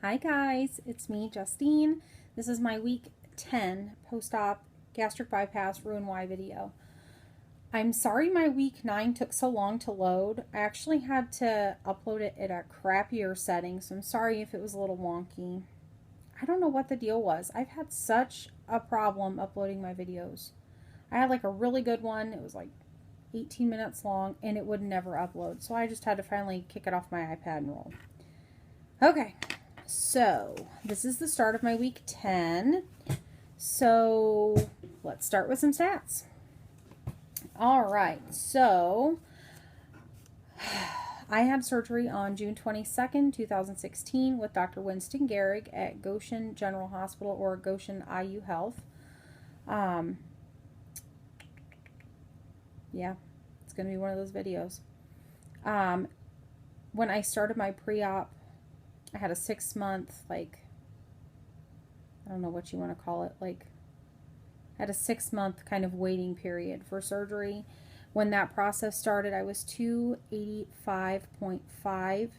Hi guys, it's me, Justine. This is my week 10 post-op gastric bypass RNY video. I'm sorry my week 9 took so long to load. I actually had to upload it at a crappier setting, so I'm sorry if it was a little wonky. I don't know what the deal was. I've had such a problem uploading my videos. I had like a really good one. It was like 18 minutes long and it would never upload. So I just had to finally kick it off my iPad and roll. Okay. So, this is the start of my week 10. So, let's start with some stats. All right, so I had surgery on June 22nd, 2016 with Dr. Winston Gehrig at Goshen General Hospital or Goshen IU Health. Yeah, it's going to be one of those videos. When I started my pre-op, I had a 6-month, I don't know what you want to call it, I had a 6-month kind of waiting period for surgery. When that process started, I was 285.5.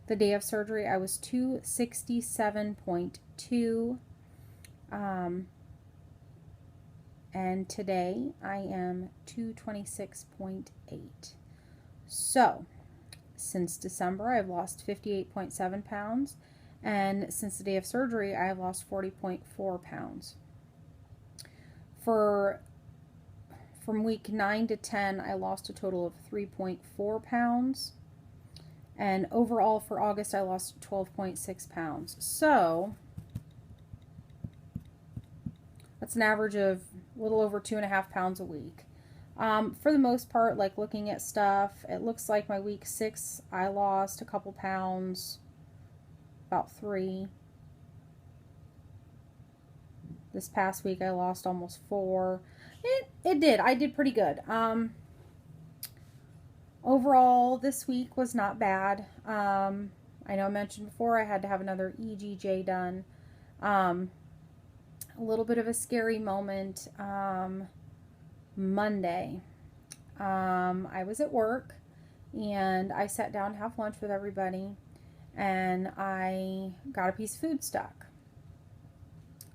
The day of surgery, I was 267.2. And today, I am 226.8. So, since December, I've lost 58.7 pounds, and since the day of surgery, I have lost 40.4 pounds. From week 9 to 10, I lost a total of 3.4 pounds, and overall for August, I lost 12.6 pounds. So, that's an average of a little over 2.5 pounds a week. For the most part, looking at stuff, it looks like my week 6, I lost a couple pounds, about 3. This past week, I lost almost 4. It did. I did pretty good. Overall, this week was not bad. I know I mentioned before I had to have another EGJ done. A little bit of a scary moment. Monday, I was at work and I sat down to have lunch with everybody and I got a piece of food stuck.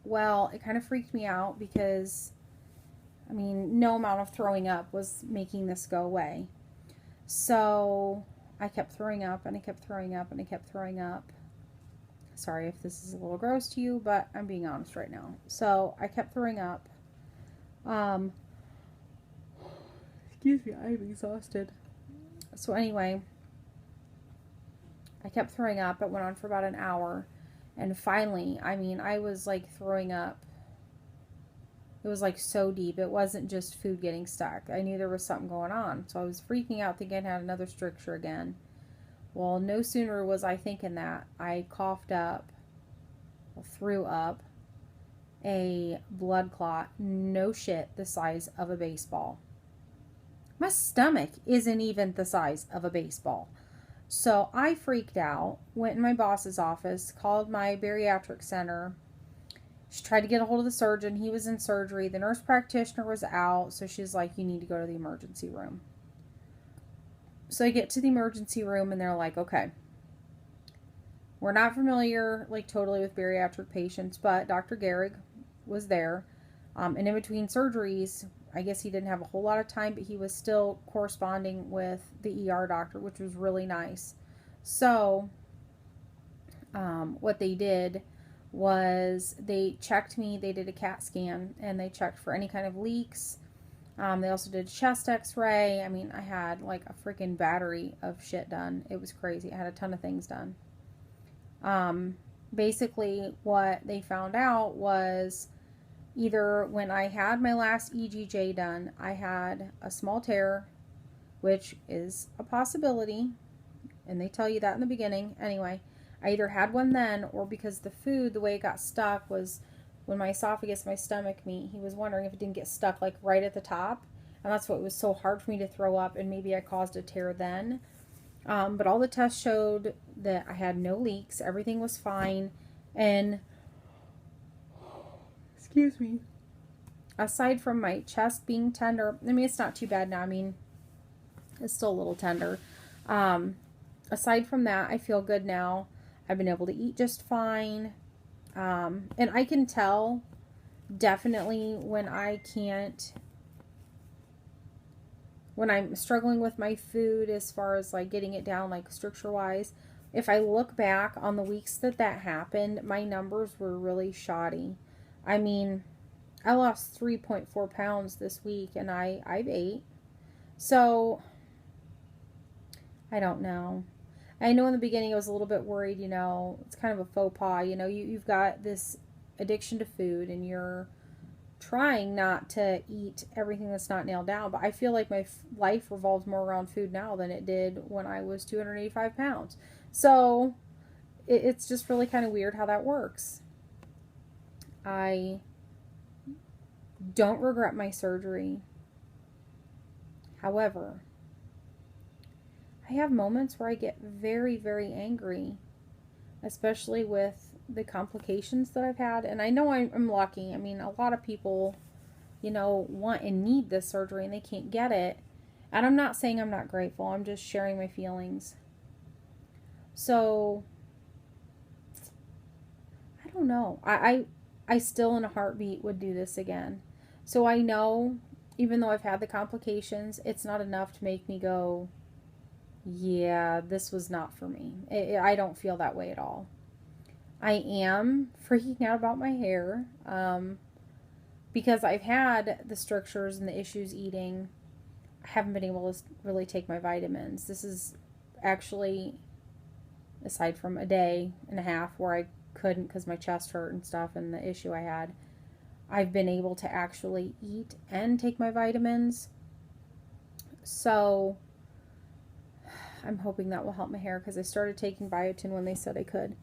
Well, it kind of freaked me out because, no amount of throwing up was making this go away. So I kept throwing up and I kept throwing up and I kept throwing up. Sorry if this is a little gross to you, but I'm being honest right now. So I kept throwing up. Excuse me, I'm exhausted. So anyway, I kept throwing up. It went on for about an hour. And finally, I was throwing up. It was so deep. It wasn't just food getting stuck. I knew there was something going on. So I was freaking out thinking I had another stricture again. Well, no sooner was I thinking that, I coughed up, threw up, a blood clot, no shit, the size of a baseball. My stomach isn't even the size of a baseball. So I freaked out, went in my boss's office, called my bariatric center. She tried to get a hold of the surgeon. He was in surgery. The nurse practitioner was out. So she's like, you need to go to the emergency room. So I get to the emergency room and they're like, okay, we're not familiar totally with bariatric patients, but Dr. Gehrig was there. And in between surgeries, I guess he didn't have a whole lot of time, but he was still corresponding with the ER doctor, which was really nice. So what they did was they checked me. They did a CAT scan and they checked for any kind of leaks. They also did a chest x-ray. I had a freaking battery of shit done. It was crazy. I had a ton of things done. Basically what they found out was either when I had my last EGJ done, I had a small tear, which is a possibility, and they tell you that in the beginning. Anyway, I either had one then, or because the food, the way it got stuck was when my esophagus, my stomach meat, he was wondering if it didn't get stuck right at the top, and that's what was so hard for me to throw up, and maybe I caused a tear then. But all the tests showed that I had no leaks, everything was fine, and excuse me, aside from my chest being tender, it's not too bad now. It's still a little tender. Aside from that, I feel good now. I've been able to eat just fine. And I can tell definitely when I'm struggling with my food as far as like getting it down, like structure wise. If I look back on the weeks that happened, my numbers were really shoddy. I mean, I lost 3.4 pounds this week and I've ate. So, I don't know. I know in the beginning I was a little bit worried, it's kind of a faux pas. You've got this addiction to food and you're trying not to eat everything that's not nailed down. But I feel like my life revolves more around food now than it did when I was 285 pounds. So it's just really kind of weird how that works. I don't regret my surgery. However, I have moments where I get very, very angry, especially with the complications that I've had. And I know I'm lucky. I mean, a lot of people, want and need this surgery and they can't get it. And I'm not saying I'm not grateful. I'm just sharing my feelings. So, I don't know. I still in a heartbeat would do this again. So I know, even though I've had the complications, it's not enough to make me go, yeah, this was not for me. I don't feel that way at all. I am freaking out about my hair because I've had the strictures and the issues eating. I haven't been able to really take my vitamins. This is actually, aside from a day and a half where I couldn't because my chest hurt and stuff and the issue I had, I've been able to actually eat and take my vitamins. So I'm hoping that will help my hair because I started taking biotin when they said I could.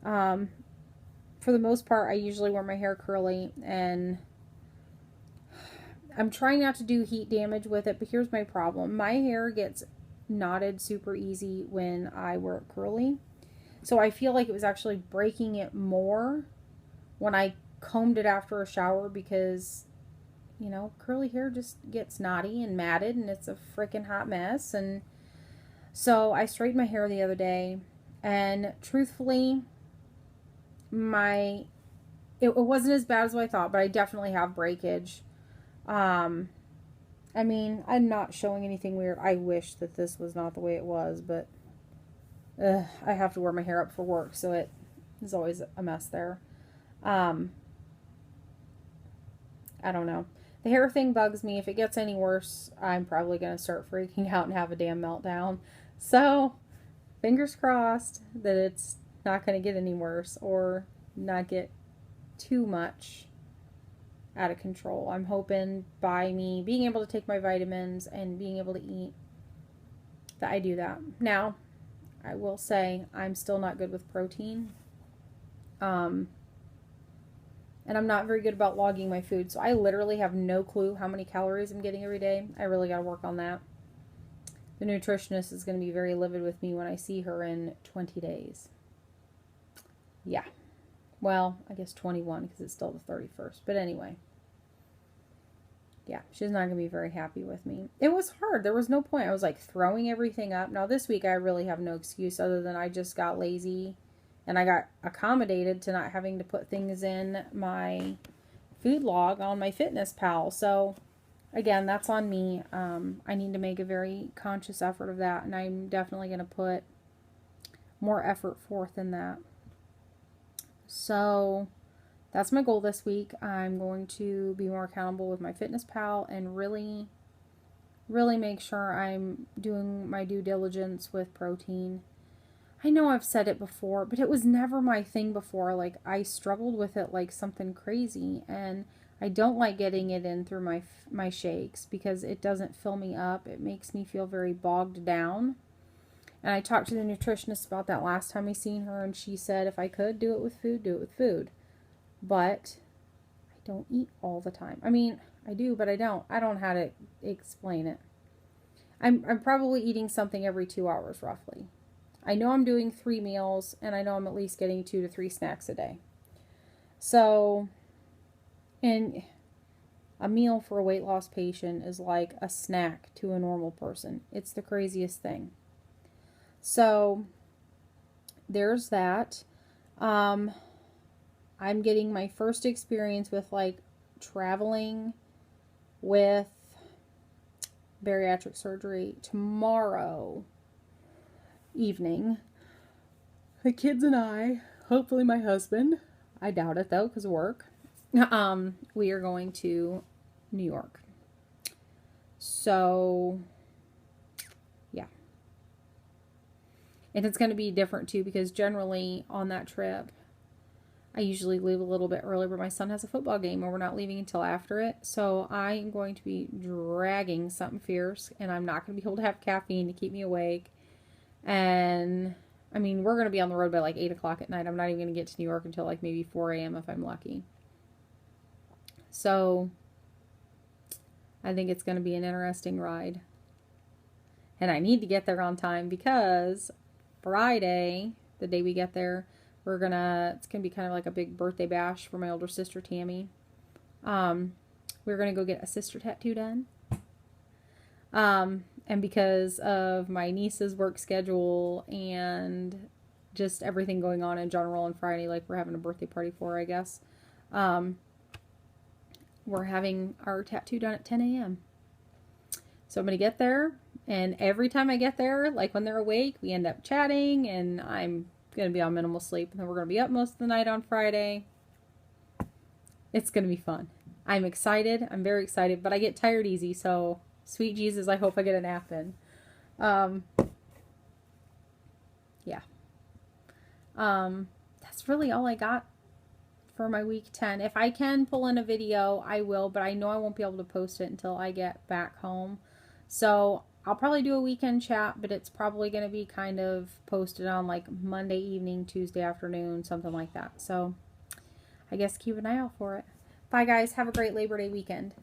For the most part, I usually wear my hair curly, and I'm trying not to do heat damage with it, but here's my problem. My hair gets knotted super easy when I wear it curly. So I feel like it was actually breaking it more when I combed it after a shower because, curly hair just gets knotty and matted and it's a freaking hot mess. And so I straightened my hair the other day, and truthfully, it wasn't as bad as I thought, but I definitely have breakage. I mean, I'm not showing anything weird. I wish that this was not the way it was, but I have to wear my hair up for work, so it is always a mess there. I don't know. The hair thing bugs me. If it gets any worse, I'm probably going to start freaking out and have a damn meltdown. So, fingers crossed that it's not going to get any worse or not get too much out of control. I'm hoping by me being able to take my vitamins and being able to eat that I do that. Now, I will say I'm still not good with protein. And I'm not very good about logging my food. So I literally have no clue how many calories I'm getting every day. I really got to work on that. The nutritionist is going to be very livid with me when I see her in 20 days. Yeah. Well, I guess 21 because it's still the 31st. But anyway. Yeah, she's not going to be very happy with me. It was hard. There was no point. I was like throwing everything up. Now this week I really have no excuse other than I just got lazy and I got accommodated to not having to put things in my food log on my Fitness Pal. So again, that's on me. I need to make a very conscious effort of that, and I'm definitely going to put more effort forth in that. So that's my goal this week. I'm going to be more accountable with my Fitness Pal and really, really make sure I'm doing my due diligence with protein. I know I've said it before, but it was never my thing before. Like, I struggled with it like something crazy, and I don't like getting it in through my shakes because it doesn't fill me up. It makes me feel very bogged down. And I talked to the nutritionist about that last time I seen her, and she said if I could do it with food, do it with food. But I don't eat all the time. I mean, I do, but I don't. I don't know how to explain it. I'm probably eating something every 2 hours, roughly. I know I'm doing 3 meals, and I know I'm at least getting 2 to 3 snacks a day. So, and a meal for a weight loss patient is like a snack to a normal person. It's the craziest thing. So, there's that. I'm getting my first experience with like traveling with bariatric surgery tomorrow evening. The kids and I, hopefully my husband, I doubt it though because of work, we are going to New York. So yeah, and it's going to be different too because generally on that trip I usually leave a little bit early, but my son has a football game and we're not leaving until after it. So I am going to be dragging something fierce and I'm not going to be able to have caffeine to keep me awake. And I mean, we're going to be on the road by like 8 o'clock at night. I'm not even going to get to New York until like maybe 4 a.m. if I'm lucky. So I think it's going to be an interesting ride. And I need to get there on time because Friday, the day we get there, it's going to be kind of like a big birthday bash for my older sister, Tammy. We're going to go get a sister tattoo done. And because of my niece's work schedule and just everything going on in general on Friday, like we're having a birthday party for her, I guess. We're having our tattoo done at 10 a.m. So I'm going to get there. And every time I get there, like when they're awake, we end up chatting and I'm going to be on minimal sleep, and then we're going to be up most of the night on Friday. It's going to be fun. I'm excited. I'm very excited, but I get tired easy, so sweet Jesus, I hope I get a nap in. Yeah. That's really all I got for my week 10. If I can pull in a video, I will, but I know I won't be able to post it until I get back home. So I'll probably do a weekend chat, but it's probably going to be kind of posted on like Monday evening, Tuesday afternoon, something like that. So I guess keep an eye out for it. Bye guys. Have a great Labor Day weekend.